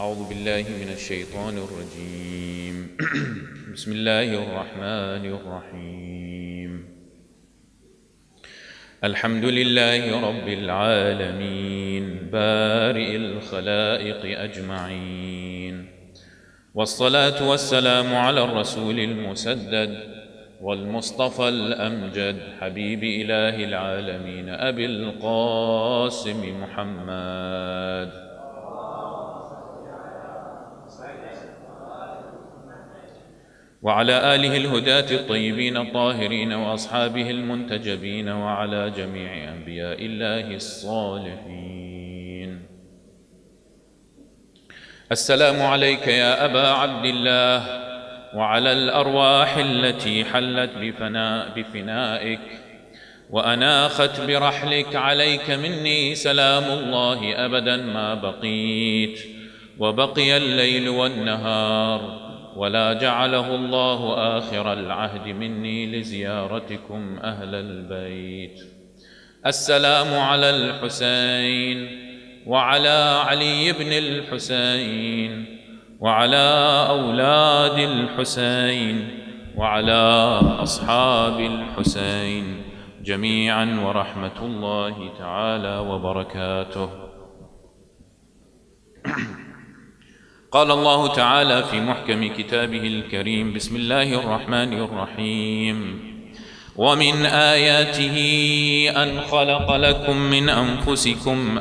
أعوذ بالله من الشيطان الرجيم بسم الله الرحمن الرحيم الحمد لله رب العالمين بارئ الخلائق أجمعين والصلاة والسلام على الرسول المسدد والمصطفى الأمجد حبيب إله العالمين أبي القاسم محمد وعلى آله الهداة الطيبين الطاهرين وأصحابه المنتجبين وعلى جميع أنبياء الله الصالحين. السلام عليك يا أبا عبد الله وعلى الأرواح التي حلت بفنائك وأناخت برحلك. عليك مني سلام الله أبدا ما بقيت وبقي الليل والنهار، ولا جعله الله آخر العهد مني لزيارتكم أهل البيت. السلام على الحسين وعلى علي بن الحسين وعلى أولاد الحسين وعلى أصحاب الحسين جميعا ورحمة الله تعالى وبركاته. قال الله تعالى في محكم كتابه الكريم: بسم الله الرحمن الرحيم: ومن آياته أن خلق لكم من أنفسكم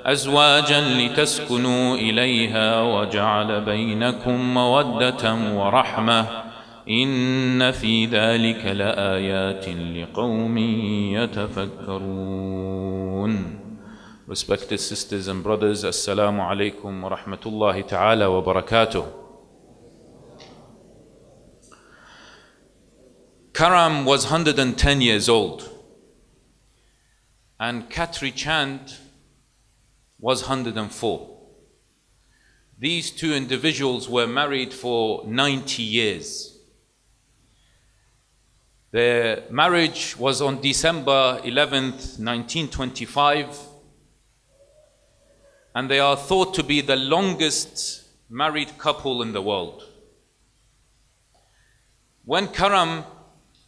أزواجا لتسكنوا إليها وجعل بينكم مودة ورحمة إن في ذلك لآيات لقوم يتفكرون. Respected sisters and brothers, Assalamu alaikum wa rahmatullahi ta'ala wa barakatuh. Karam was 110 years old and Khatri Chand was 104. These two individuals were married for 90 years. Their marriage was on December 11th, 1925. And they are thought to be the longest married couple in the world. When Karam,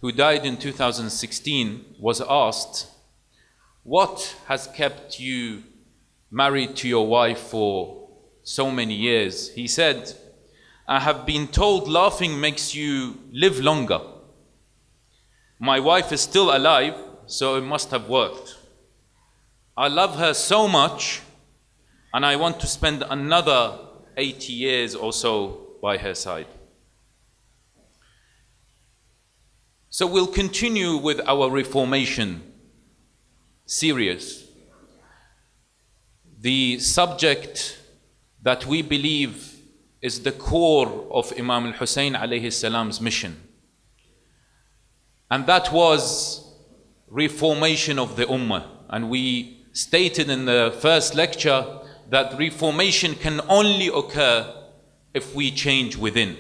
who died in 2016, was asked, "What has kept you married to your wife for so many years?" he said, "I have been told laughing makes you live longer. My wife is still alive, so it must have worked. I love her so much, and I want to spend another 80 years or so by her side." So we'll continue with our Reformation series. The subject that we believe is the core of Imam al-Hussein alayhi salam's mission. And that was reformation of the Ummah. And we stated in the first lecture that reformation can only occur if we change within.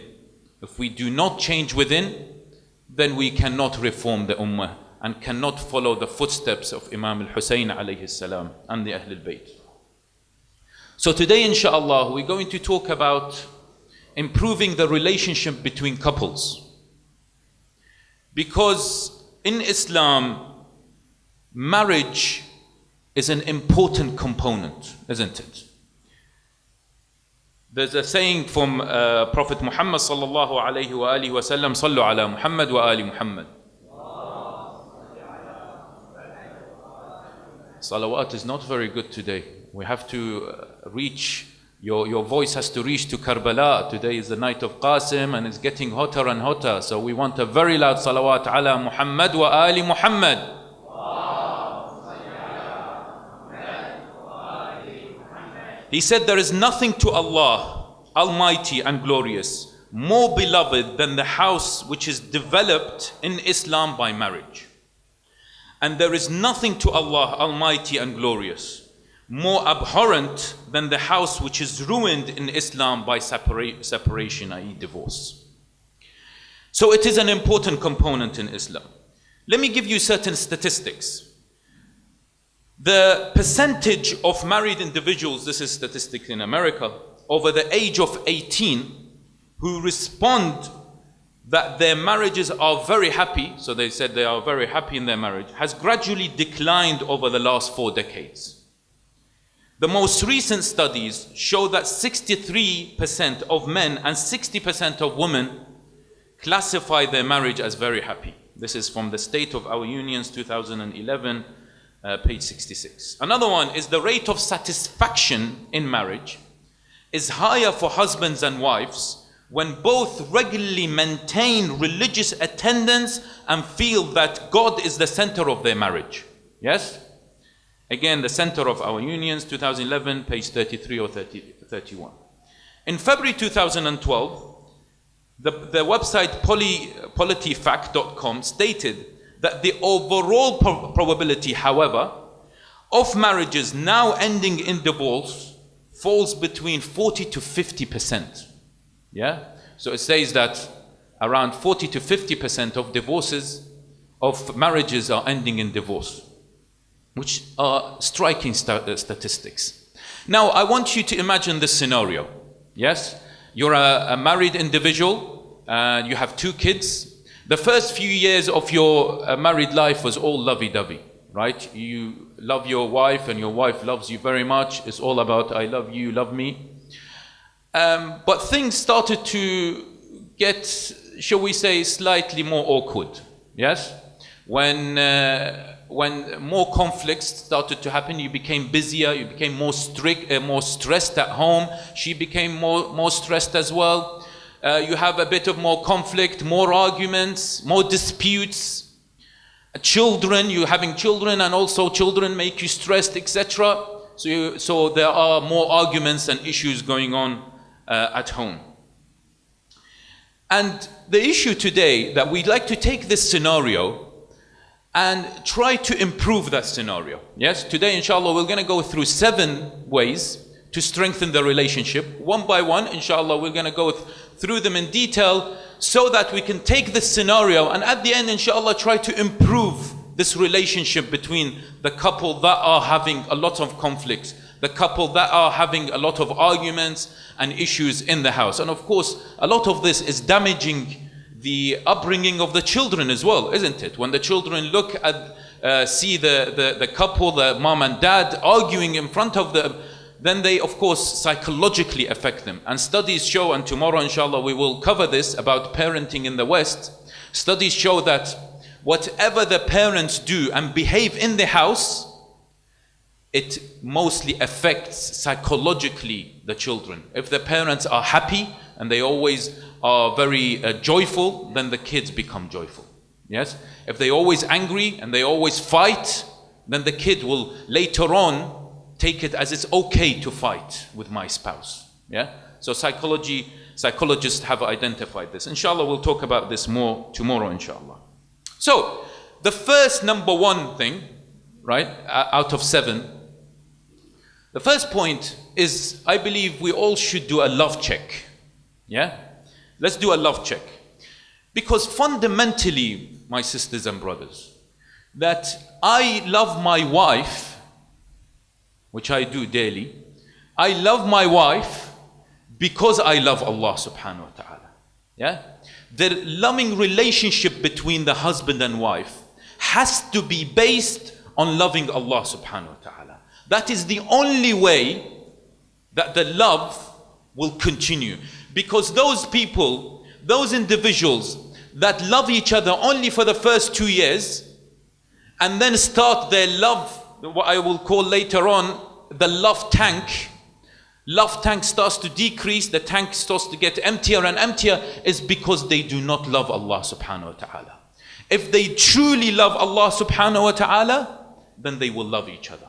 If we do not change within, then we cannot reform the Ummah and cannot follow the footsteps of Imam al-Hussein alayhi salam and the Ahl al-Bayt. So today, inshallah, we're going to talk about improving the relationship between couples. Because in Islam, marriage is an important component, isn't it? There's a saying from Prophet Muhammad sallallahu alayhi wa alihi wa sallam: "Sallu ala Muhammad wa ali Muhammad." Salawat is not very good today. We have to reach, your voice has to reach to Karbala. Today is the night of Qasim and it's getting hotter and hotter. So we want a very loud salawat ala Muhammad wa ali Muhammad. He said, "There is nothing to Allah, Almighty and glorious, more beloved than the house which is developed in Islam by marriage. And there is nothing to Allah, Almighty and glorious, more abhorrent than the house which is ruined in Islam by separation, i.e. divorce." So it is an important component in Islam. Let me give you certain statistics. The percentage of married individuals, this is statistics in America, over the age of 18 who respond that their marriages are very happy, so they said they are very happy in their marriage, has gradually declined over the last 4 decades. The most recent studies show that 63% of men and 60% of women classify their marriage as very happy. This is from the State of Our Unions 2011, page 66. Another one is the rate of satisfaction in marriage is higher for husbands and wives when both regularly maintain religious attendance and feel that God is the center of their marriage. Yes? Again, the Center of Our Unions, 2011, page 33 or 31. In February 2012, the website polityfact.com stated that the overall probability, however, of marriages now ending in divorce falls between 40 to 50%. Yeah? So it says that around 40 to 50% of divorces, of marriages are ending in divorce, which are striking statistics. Now, I want you to imagine this scenario. Yes? You're a married individual, you have 2 kids. The first few years of your married life was all lovey-dovey, right? You love your wife and your wife loves you very much. It's all about I love you, love me. But things started to get, shall we say, slightly more awkward. Yes? When more conflicts started to happen, you became busier, you became more strict, more stressed at home. She became more stressed as well. You have a bit of more conflict, more arguments, more disputes. Children, you're having children, and also children make you stressed, etc. So there are more arguments and issues going on at home. And the issue today that we'd like to take this scenario and try to improve that scenario. Yes, today inshallah we're going to go through 7 ways to strengthen the relationship. One by one, inshallah, we're going to go through them in detail so that we can take this scenario and at the end, inshallah, try to improve this relationship between the couple that are having a lot of conflicts, the couple that are having a lot of arguments and issues in the house. And of course, a lot of this is damaging the upbringing of the children as well, isn't it? When the children look at, see the couple, the mom and dad arguing in front of them, then they of course psychologically affect them. And studies show, and tomorrow inshallah we will cover this about parenting in the West, studies show that whatever the parents do and behave in the house, it mostly affects psychologically the children. If the parents are happy and they always are very joyful, then the kids become joyful. Yes? If they're always angry and they always fight, then the kid will later on take it as it's okay to fight with my spouse. Yeah? So psychologists have identified this. Inshallah, we'll talk about this more tomorrow, inshallah. So, the first number 1 thing, right, out of 7, the first point is, I believe we all should do a love check. Yeah? Let's do a love check. Because fundamentally, my sisters and brothers, that I love my wife, which I do daily. I love my wife because I love Allah subhanahu wa ta'ala. Yeah? The loving relationship between the husband and wife has to be based on loving Allah subhanahu wa ta'ala. That is the only way that the love will continue. Because those people, those individuals that love each other only for the first 2 years and then start their love, what I will call later on the love tank starts to decrease, the tank starts to get emptier and emptier, is because they do not love Allah subhanahu wa ta'ala. If they truly love Allah subhanahu wa ta'ala, then they will love each other.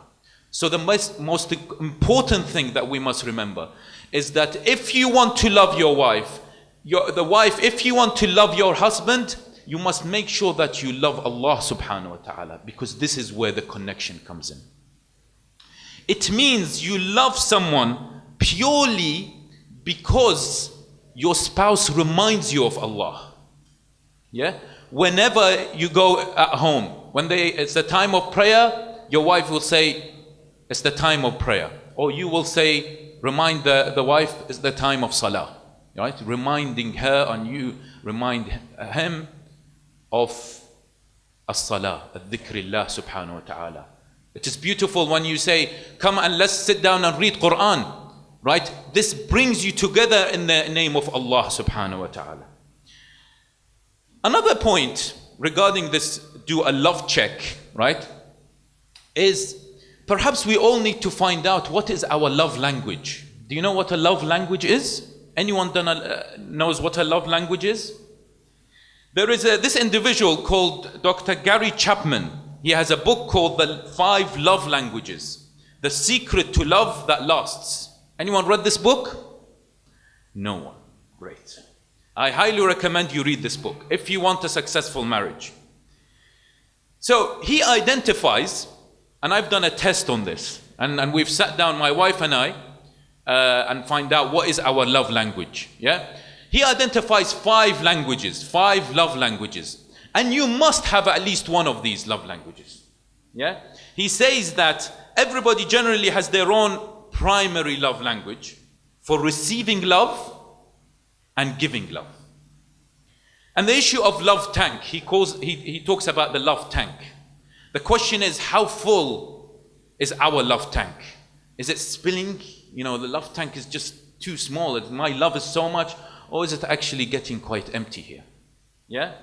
So the most important thing that we must remember is that if you want to love your wife, if you want to love your husband, you must make sure that you love Allah subhanahu wa ta'ala, because this is where the connection comes in. It means you love someone purely because your spouse reminds you of Allah. Yeah? Whenever you go at home, it's the time of prayer, your wife will say, it's the time of prayer. Or you will say, remind the wife, it's the time of salah. Right? Reminding her, and you remind him of as-salah, al-dhikrillah subhanahu wa ta'ala. It is beautiful when you say, come and let's sit down and read Quran. Right? This brings you together in the name of Allah subhanahu wa ta'ala. Another point regarding this, do a love check, right? Is perhaps we all need to find out what is our love language. Do you know what a love language is? Anyone knows what a love language is? There is this individual called Dr. Gary Chapman. He has a book called The 5 Love Languages, The Secret to Love That Lasts. Anyone read this book? No one. Great. I highly recommend you read this book if you want a successful marriage. So he identifies, and I've done a test on this, and we've sat down, my wife and I, and find out what is our love language. Yeah? He identifies 5 languages, 5 love languages. And you must have at least one of these love languages. Yeah? He says that everybody generally has their own primary love language for receiving love and giving love. And the issue of love tank, he talks about the love tank. The question is, how full is our love tank? Is it spilling? You know, the love tank is just too small. My love is so much. Or is it actually getting quite empty here? Yeah?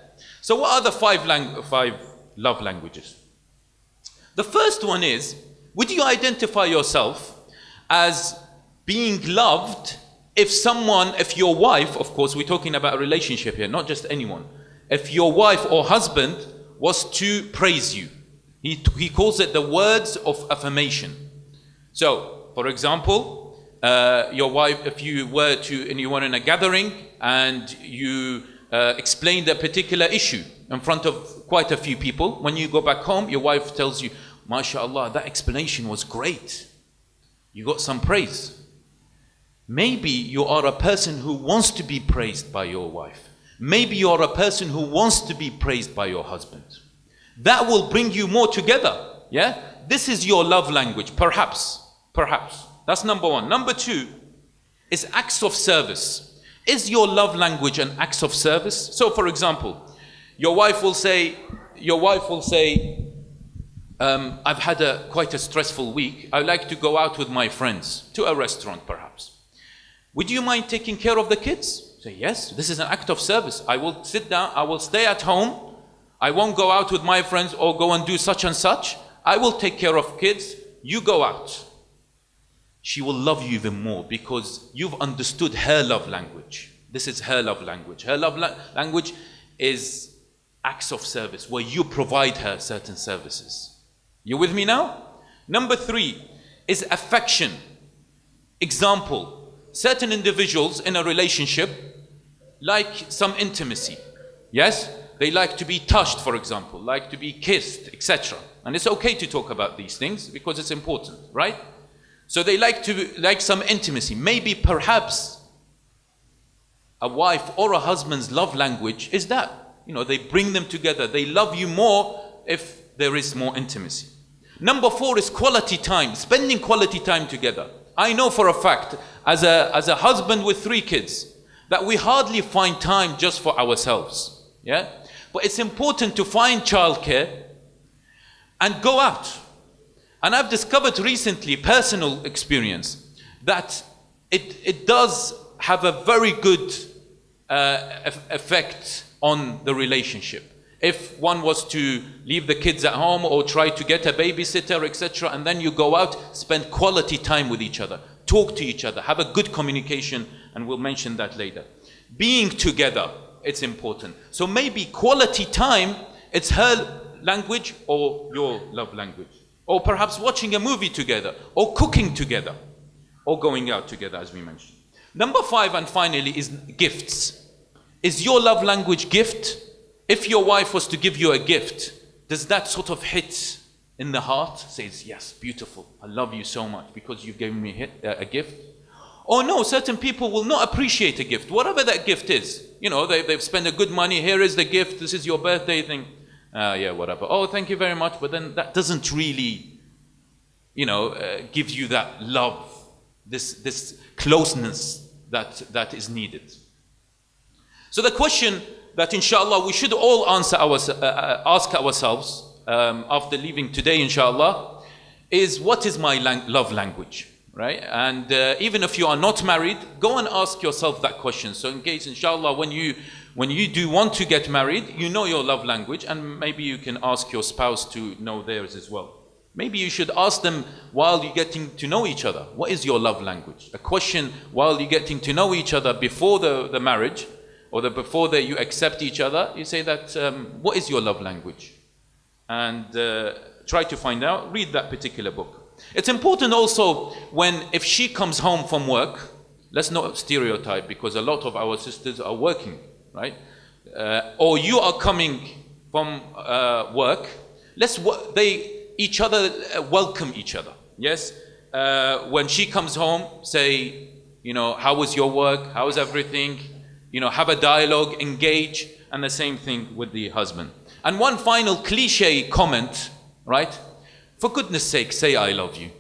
So what are the 5 love languages? The first one is, would you identify yourself as being loved if your wife, of course we're talking about a relationship here, not just anyone, if your wife or husband was to praise you? He calls it the words of affirmation. So, for example, your wife, if you were in a gathering and you explained a particular issue in front of quite a few people, when you go back home, your wife tells you, MashaAllah, that explanation was great. You got some praise. Maybe you are a person who wants to be praised by your wife. Maybe you are a person who wants to be praised by your husband. That will bring you more together. Yeah? This is your love language, perhaps. That's number 1. Number 2 is acts of service. Is your love language an acts of service? So for example, your wife will say, I've had quite a stressful week. I like to go out with my friends to a restaurant perhaps. Would you mind taking care of the kids? Say, yes, this is an act of service. I will sit down, I will stay at home. I won't go out with my friends or go and do such and such. I will take care of kids. You go out. She will love you even more because you've understood her love language. This is her love language. Her love language is acts of service where you provide her certain services. You with me now? Number 3 is affection. Example, certain individuals in a relationship like some intimacy. Yes? They like to be touched, for example, like to be kissed, etc. And it's okay to talk about these things because it's important, right? So they like some intimacy. Maybe perhaps a wife or a husband's love language is that. You know, they bring them together. They love you more if there is more intimacy. Number 4 is quality time, spending quality time together. I know for a fact, as a husband with 3 kids, that we hardly find time just for ourselves. Yeah? But it's important to find childcare and go out. And I've discovered recently, personal experience, that it does have a very good effect on the relationship. If one was to leave the kids at home or try to get a babysitter, etc., and then you go out, spend quality time with each other, talk to each other, have a good communication, and we'll mention that later. Being together, it's important. So maybe quality time, it's her language or your love language. Or perhaps watching a movie together, or cooking together, or going out together, as we mentioned. Number 5, and finally, is gifts. Is your love language gift? If your wife was to give you a gift, does that sort of hit in the heart? Says, yes, beautiful, I love you so much because you've given me a gift. Or no, certain people will not appreciate a gift, whatever that gift is. You know, they've spent a good money, here is the gift, this is your birthday thing. Yeah, whatever. Oh, thank you very much. But then that doesn't really gives you that love, this closeness that is needed. So the question that inshallah we should all ask ourselves after leaving today inshallah is, what is my love language? Right? And even if you are not married, go and ask yourself that question. So in case inshallah when you do want to get married, you know your love language, and maybe you can ask your spouse to know theirs as well. Maybe you should ask them while you're getting to know each other, what is your love language? A question while you're getting to know each other before the marriage, or before that you accept each other, you say that, what is your love language? And try to find out, read that particular book. It's important also if she comes home from work, let's not stereotype, because a lot of our sisters are working, right? Or you are coming from work, welcome each other. Yes? When she comes home, say, how was your work? How is everything? Have a dialogue, engage, and the same thing with the husband. And one final cliche comment, right? For goodness sake, say I love you,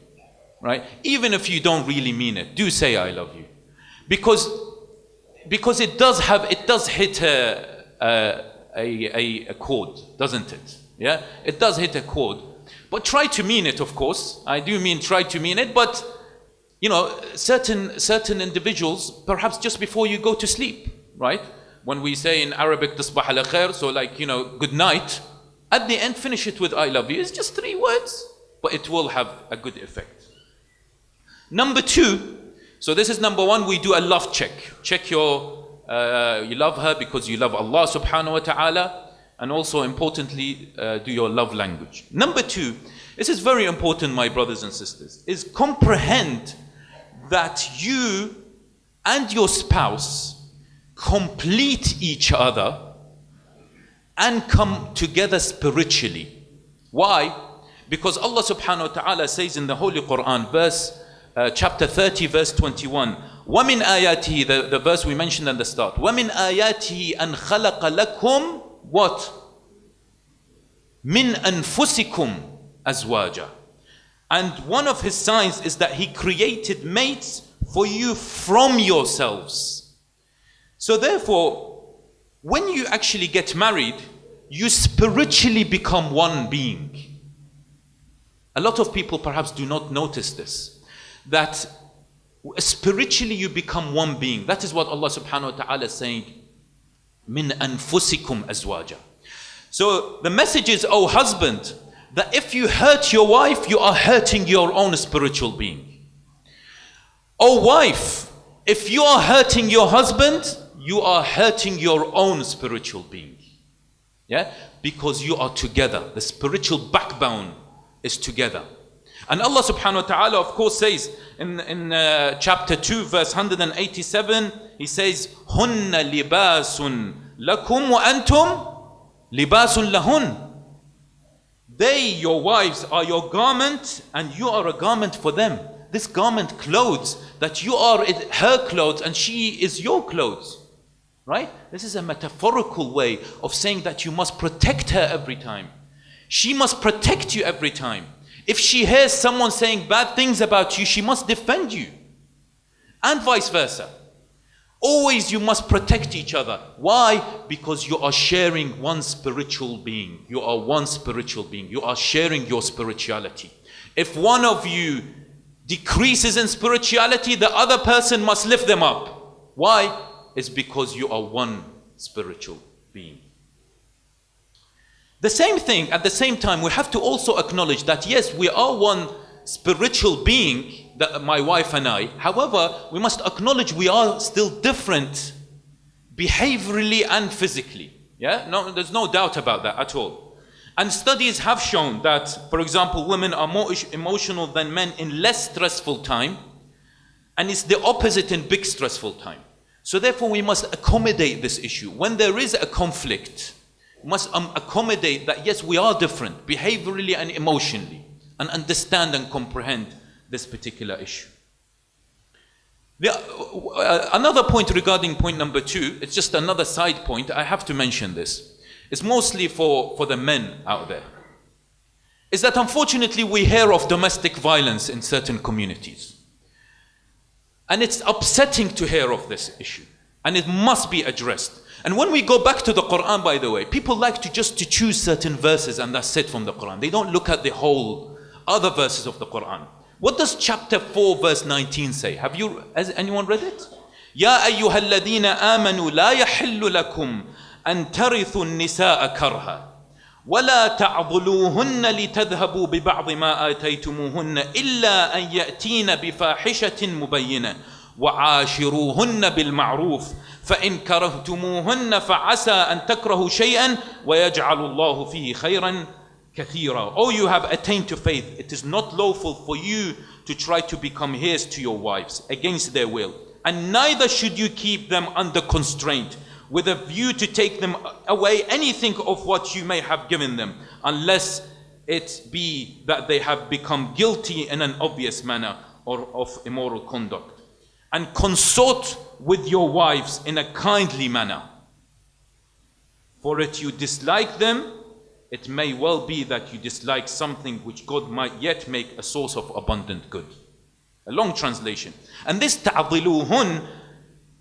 right? Even if you don't really mean it, do say I love you. Because it does hit a chord, doesn't it? Yeah? It does hit a chord. But try to mean it, of course. I do mean try to mean it, but certain individuals, perhaps just before you go to sleep, right? When we say in Arabic, تصبح على خير, so good night, at the end, finish it with I love you. It's just 3 words, but it will have a good effect. Number 2, so this is number 1, we do a love check. Check you love her because you love Allah subhanahu wa ta'ala, and also importantly, do your love language. Number 2, this is very important, my brothers and sisters, is comprehend that you and your spouse complete each other and come together spiritually. Why? Because Allah subhanahu wa ta'ala says in the Holy Quran, chapter 30, verse 21, وَمِنْ آيَاتِهِ, the verse we mentioned at the start, وَمِنْ آيَاتِهِ أَنْ خَلَقَ لَكُمْ what? مِنْ أَنفُسِكُمْ أَزْوَاجًا. And one of his signs is that he created mates for you from yourselves. So therefore, when you actually get married, you spiritually become one being. A lot of people perhaps do not notice this, that spiritually you become one being. That is what Allah subhanahu wa ta'ala is saying, min anfusikum azwaja. So the message is, oh husband, that if you hurt your wife, you are hurting your own spiritual being. Oh wife, if you are hurting your husband, you are hurting your own spiritual being. Yeah? Because you are together. The spiritual backbone is together. And Allah subhanahu wa ta'ala of course says in chapter 2 verse 187, He says, Hunna libasun lakum wa antum libasun lahun. They, your wives, are your garment and you are a garment for them. This garment, clothes, that you are her clothes and she is your clothes. Right? This is a metaphorical way of saying that you must protect her every time. She must protect you every time. If she hears someone saying bad things about you, she must defend you. And vice versa. Always you must protect each other. Why? Because you are sharing one spiritual being. You are one spiritual being. You are sharing your spirituality. If one of you decreases in spirituality, the other person must lift them up. Why? It's because you are one spiritual being. The same thing, at the same time, we have to also acknowledge that yes, we are one spiritual being, that my wife and I. However, we must acknowledge we are still different behaviorally and physically. Yeah? No, there's no doubt about that at all. And studies have shown that, for example, women are more emotional than men in less stressful time, and it's the opposite in big stressful time. So therefore we must accommodate this issue. When there is a conflict, we must accommodate that yes, we are different behaviorally and emotionally, and understand and comprehend this particular issue. Another point regarding point number 2, it's just another side point, I have to mention this. It's mostly for the men out there. is that unfortunately we hear of domestic violence in certain communities. And it's upsetting to hear of this issue. And it must be addressed. And when we go back to the Quran, by the way, people like to just to choose certain verses and that's it from the Quran. They don't look at the whole other verses of the Quran. What does chapter 4 verse 19 say? Has anyone read it? يا أيها الذين آمنوا لا يحل لكم أن ترثوا النساء كرها ولا تعضلوهن لتذهبوا ببعض ما آتيتموهن إلا أن يأتين بفاحشة مبينة وعاشروهن بالمعروف فإن كرهتموهن فعسى أن تكرهوا شيئا ويجعل الله فيه خيرا كثيرا. Oh, you have attained to faith. It is not lawful for you to try to become heirs to your wives against their will. And neither should you keep them under constraint with a view to take them away anything of what you may have given them, unless it be that they have become guilty in an obvious manner or of immoral conduct. And consort with your wives in a kindly manner. For if you dislike them, it may well be that you dislike something which God might yet make a source of abundant good. A long translation. And this ta'adiluhun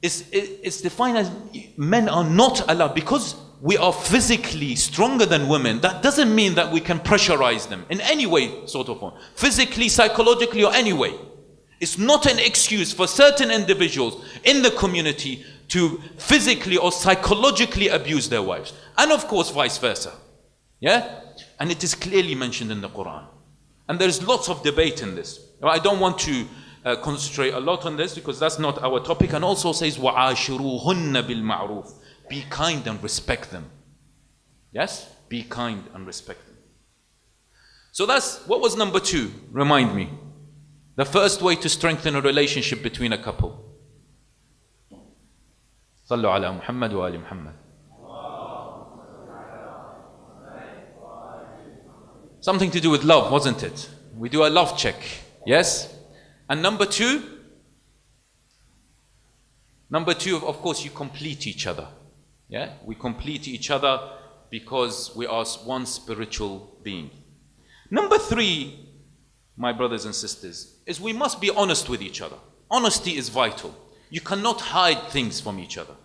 is defined as men are not allowed, because we are physically stronger than women. That doesn't mean that we can pressurize them in any way, sort of form. Physically, psychologically, or any way. It's not an excuse for certain individuals in the community to physically or psychologically abuse their wives. And of course, vice versa. Yeah? And it is clearly mentioned in the Quran. And there is lots of debate in this. I don't want to concentrate a lot on this because that's not our topic. And also says, وَعَاشِرُوهُنَّ بِالْمَعْرُوفِ. Be kind and respect them. Yes? Be kind and respect them. So what was number 2? Remind me. The first way to strengthen a relationship between a couple. Sallu ala Muhammad wa ali Muhammad. Something to do with love, wasn't it? We do a love check. Yes? And number 2, of course, you complete each other. Yeah? We complete each other because we are one spiritual being. Number 3, my brothers and sisters, is we must be honest with each other. Honesty is vital. You cannot hide things from each other.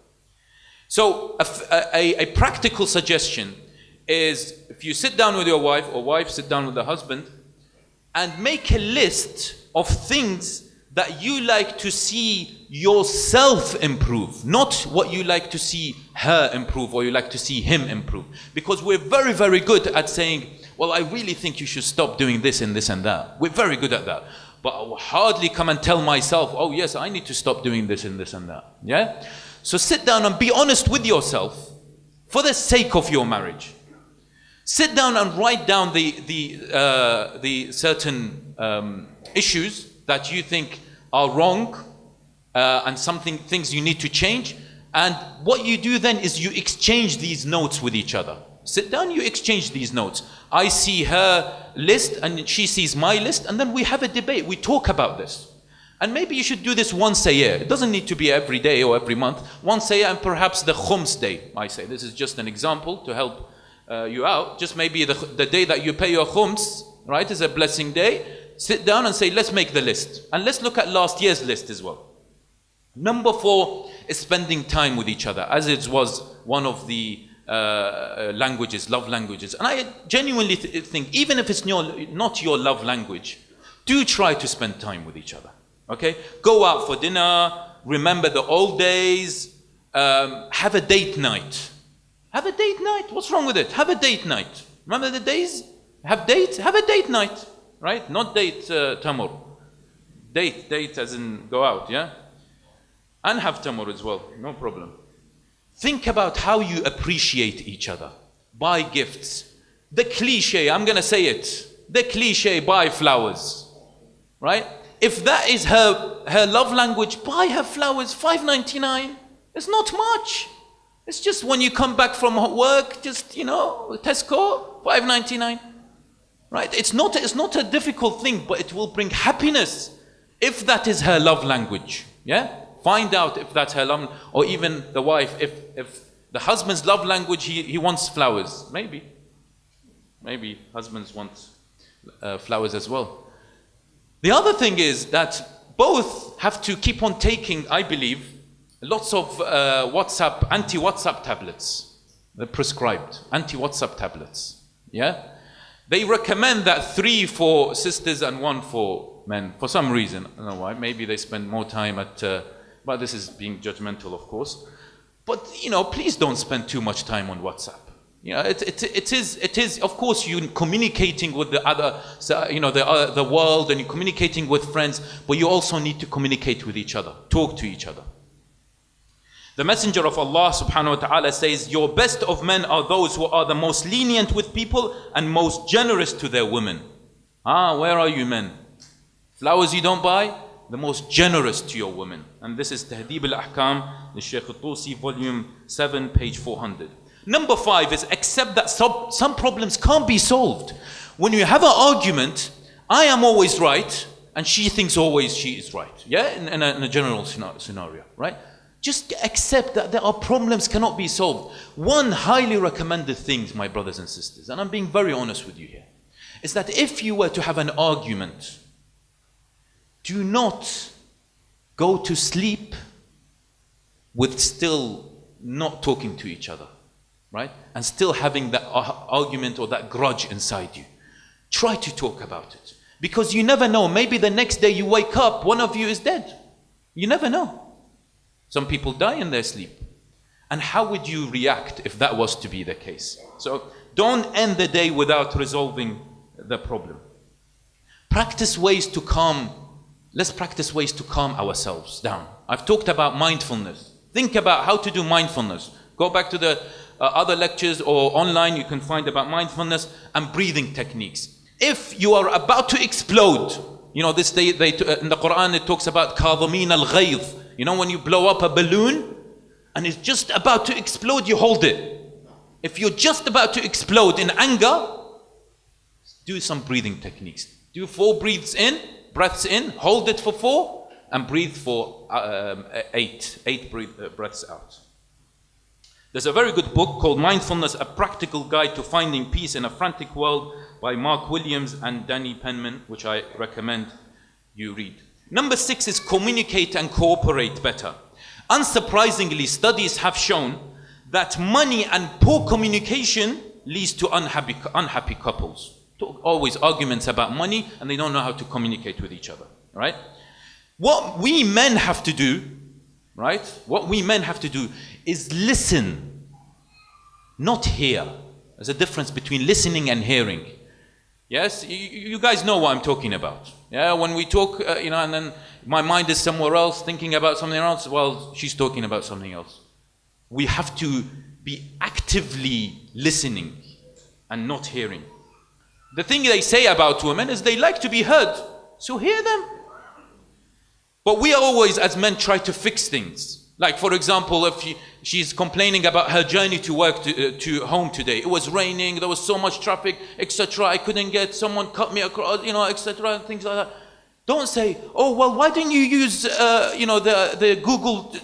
So a practical suggestion is, if you sit down with your wife, or wife sit down with the husband, and make a list of things that you like to see yourself improve, not what you like to see her improve or you like to see him improve. Because we're very, very good at saying, well, I really think you should stop doing this and this and that. We're very good at that. But I will hardly come and tell myself, oh yes, I need to stop doing this and this and that. Yeah? So sit down and be honest with yourself for the sake of your marriage. Sit down and write down the certain issues that you think are wrong and things you need to change. And what you do then is you exchange these notes with each other. Sit down, you exchange these notes. I see her list and she sees my list, and then we have a debate. We talk about this. And maybe you should do this once a year. It doesn't need to be every day or every month. Once a year, and perhaps the Khums day, I say. This is just an example to help you out. Just maybe the day that you pay your Khums, right, is a blessing day. Sit down and say, let's make the list. And let's look at last year's list as well. Number 4 is spending time with each other, as it was one of the languages, love languages. And I genuinely think, even if it's not your love language, do try to spend time with each other. Okay? Go out for dinner, remember the old days, have a date night. Have a date night. What's wrong with it? Have a date night. Remember the days? Have a date night. Right? Not date tamur. Date as in go out, yeah? And have tamur as well, no problem. Think about how you appreciate each other. Buy gifts. The cliche, I'm going to say it. The cliche, buy flowers. Right? If that is her love language, buy her flowers, $5.99. It's not much. It's just when you come back from work, just, Tesco, $5.99. Right? It's not a difficult thing, but it will bring happiness if that is her love language. Yeah? Find out if that's her love, or even the wife, if the husband's love language, he wants flowers. Maybe husbands want flowers as well. The other thing is that both have to keep on taking, I believe, lots of anti-WhatsApp tablets. They're prescribed anti-WhatsApp tablets. Yeah, they recommend that 3 for sisters and 1 for men for some reason. I don't know why. Maybe they spend more time at. But this is being judgmental, of course. But please don't spend too much time on WhatsApp. It is. Of course, you're communicating with the other, the world, and you're communicating with friends. But you also need to communicate with each other, talk to each other. The Messenger of Allah subhanahu wa ta'ala says, "Your best of men are those who are the most lenient with people and most generous to their women." Where are you men? Flowers you don't buy? The most generous to your women. And this is Tahdib al-Ahkam, the Shaykh al-Tusi, volume 7, page 400. Number 5 is accept that some problems can't be solved. When you have an argument, I am always right, and she thinks always she is right. Yeah, in a general scenario, right? Just accept that there are problems cannot be solved. One highly recommended thing, my brothers and sisters, and I'm being very honest with you here, is that if you were to have an argument, do not go to sleep with still not talking to each other, right? And still having that argument or that grudge inside you. Try to talk about it. Because you never know, maybe the next day you wake up, one of you is dead. You never know. Some people die in their sleep. And how would you react if that was to be the case? So don't end the day without resolving the problem. Practice ways to calm. Let's practice ways to calm ourselves down. I've talked about mindfulness. Think about how to do mindfulness. Go back to the other lectures or online, you can find about mindfulness and breathing techniques. If you are about to explode, this day in the Quran it talks about kadhimin al-ghayz. When you blow up a balloon and it's just about to explode, you hold it. If you're just about to explode in anger, do some breathing techniques. Do 4 breaths in, hold it for 4, and breathe for 8 breaths out. There's a very good book called Mindfulness, A Practical Guide to Finding Peace in a Frantic World by Mark Williams and Danny Penman, which I recommend you read. Number 6 is communicate and cooperate better. Unsurprisingly, studies have shown that money and poor communication leads to unhappy couples. Always arguments about money, and they don't know how to communicate with each other, right? What we men have to do, right? What we men have to do is listen, not hear. There's a difference between listening and hearing. Yes, you guys know what I'm talking about. Yeah, when we talk, and then my mind is somewhere else, thinking about something else. Well, she's talking about something else. We have to be actively listening and not hearing. The thing they say about women is they like to be heard, so hear them. But we always, as men, try to fix things. Like, for example, if she's complaining about her journey to work to home today. It was raining, there was so much traffic, etc. I couldn't get, someone cut me across, etc. Things like that. Don't say, oh, well, why didn't you use, the Google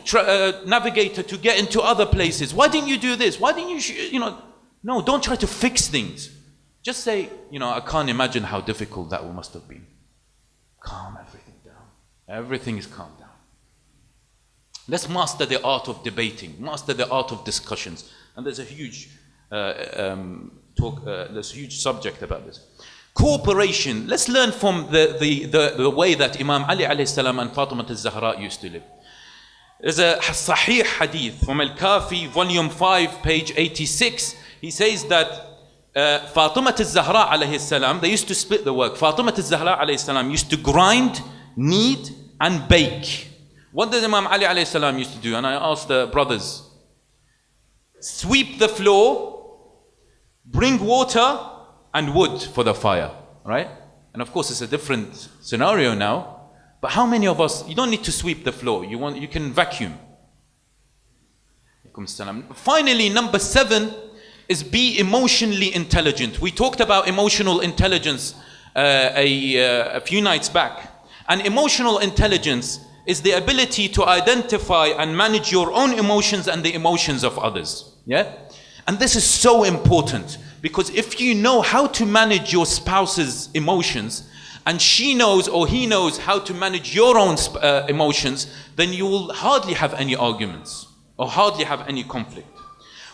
navigator to get into other places? Why didn't you do this? Why didn't you, No, don't try to fix things. Just say, I can't imagine how difficult that must have been. Calm everything down. Everything is calmed down. Let's master the art of debating, master the art of discussions. And there's a huge there's a huge subject about this. Cooperation. Let's learn from the way that Imam Ali alayhi salam and Fatima al-Zahra used to live. There's a Sahih hadith from Al-Kafi, volume 5, page 86. He says that Fatima al-Zahra alayhi salam, they used to split the work. Fatima al-Zahra alayhi salam used to grind, knead, and bake. What did Imam Ali alayhi salam used to do? And I asked the brothers, sweep the floor, bring water and wood for the fire, right? And of course it's a different scenario now, but how many of us, you don't need to sweep the floor, you can vacuum. Finally, number 7 is be emotionally intelligent. We talked about emotional intelligence a few nights back. And emotional intelligence is the ability to identify and manage your own emotions and the emotions of others. Yeah? And this is so important Because if you know how to manage your spouse's emotions, and she knows or he knows how to manage your own emotions, then you will hardly have any arguments or hardly have any conflict.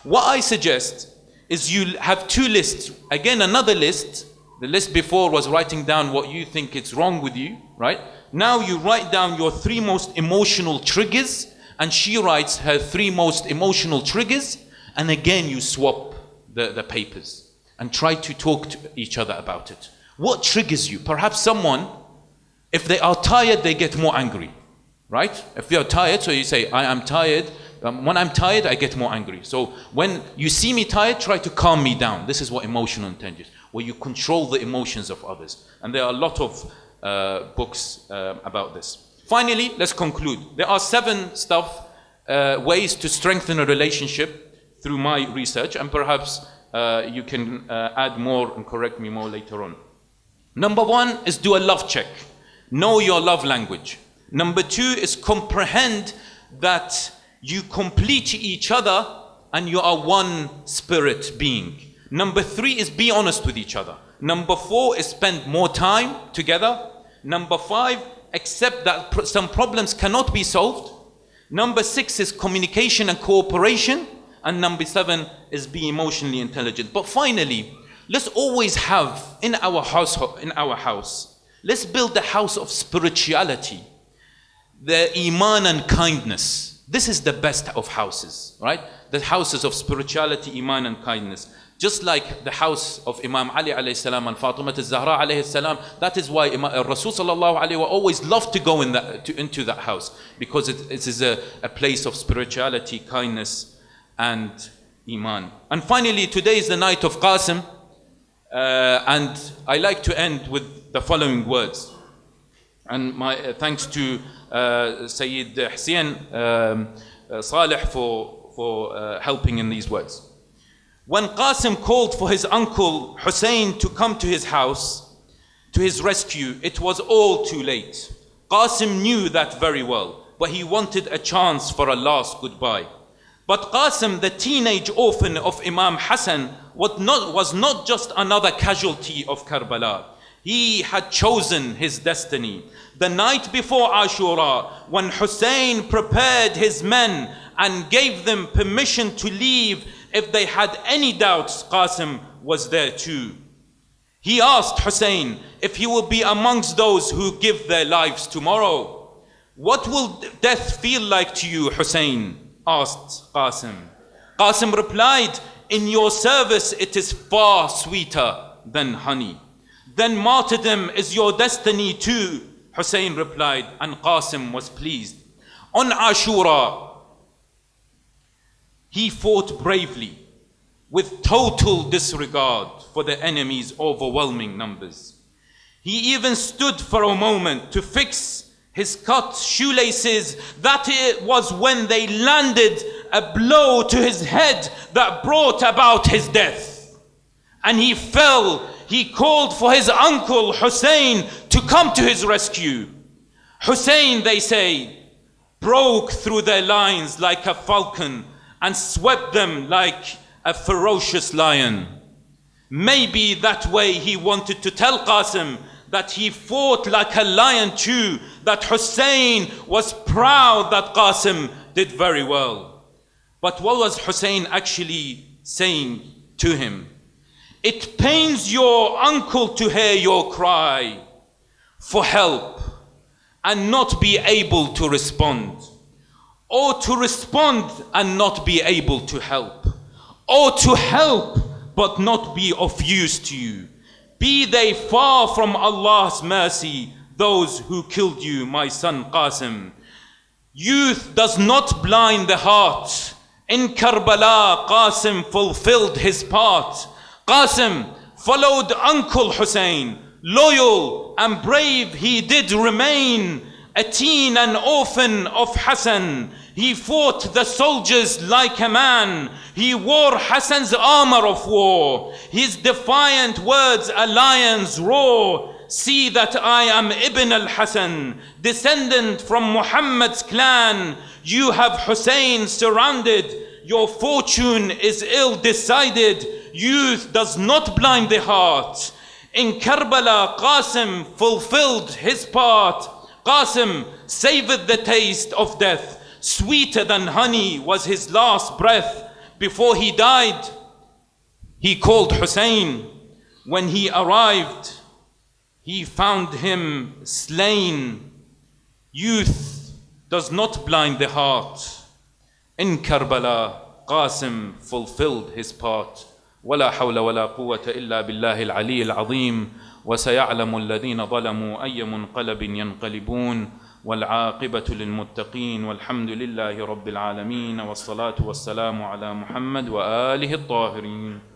What I suggest is you have two lists. Again, another list. The list before was writing down what you think is wrong with you, right? Now you write down your 3 most emotional triggers, and she writes her 3 most emotional triggers, and again you swap the papers and try to talk to each other about it. What triggers you? Perhaps someone, if they are tired, they get more angry, right? If they are tired, so you say, I am tired. When I'm tired, I get more angry. So when you see me tired, try to calm me down. This is what emotional intelligence, where you control the emotions of others. And there are a lot of books about this. Finally, let's conclude. There are 7 ways to strengthen a relationship through my research, and perhaps you can add more and correct me more later on. Number 1 is do a love check. Know your love language. Number 2 is comprehend that you complete each other and you are one spirit being. Number 3 is be honest with each other. Number 4 is spend more time together. Number 5, accept that some problems cannot be solved. Number 6 is communication and cooperation. And number 7 is be emotionally intelligent. But finally, let's always have in our house, let's build a house of spirituality, the iman and kindness. This is the best of houses, right? The houses of spirituality, iman and kindness. Just like the house of Imam Ali alayhi salam and Fatima al-Zahra alayhi salam. That is why Rasul sallallahu alayhi wa always loved to go into that house, because it is a place of spirituality, kindness and iman. And finally, today is the night of Qasim, and I like to end with the following words. And my thanks to Sayyid Hussein Saleh for helping in these words. When Qasim called for his uncle Hussein to come to his house, to his rescue, it was all too late. Qasim knew that very well, but he wanted a chance for a last goodbye. But Qasim, the teenage orphan of Imam Hassan, was not just another casualty of Karbala. He had chosen his destiny. The night before Ashura, when Hussein prepared his men and gave them permission to leave if they had any doubts, Qasim was there too. He asked Hussein if he will be amongst those who give their lives tomorrow. What will death feel like to you, Hussein? Asked Qasim. Qasim replied, in your service it is far sweeter than honey. Then martyrdom is your destiny too, Hussein replied, and Qasim was pleased. On Ashura, he fought bravely with total disregard for the enemy's overwhelming numbers. He even stood for a moment to fix his cut shoelaces. That it was when they landed a blow to his head that brought about his death. And he fell. He called for his uncle Hussein to come to his rescue. Hussein, they say, broke through their lines like a falcon and swept them like a ferocious lion. Maybe that way he wanted to tell Qasim that he fought like a lion too, that Hussein was proud that Qasim did very well. But what was Hussein actually saying to him? It pains your uncle to hear your cry for help and not be able to respond, or to respond and not be able to help, or to help but not be of use to you. Be they far from Allah's mercy, those who killed you, my son Qasim. Youth does not blind the heart. In Karbala, Qasim fulfilled his part. Qasim followed Uncle Hussein. Loyal and brave he did remain. A teen and orphan of Hassan, he fought the soldiers like a man. He wore Hassan's armor of war. His defiant words a lion's roar. See that I am Ibn al-Hassan, descendant from Muhammad's clan. You have Hussein surrounded. Your fortune is ill decided. youth does not blind the heart. In Karbala, Qasim fulfilled his part. Qasim savored the taste of death. Sweeter than honey was his last breath. Before he died, he called Hussein. When he arrived, he found him slain. Youth does not blind the heart. In Karbala, Qasim fulfilled his part. ولا حول ولا قوة إلا بالله العلي العظيم وسيعلم الذين ظلموا أي منقلب ينقلبون والعاقبة للمتقين والحمد لله رب العالمين والصلاة والسلام على محمد وآله الطاهرين.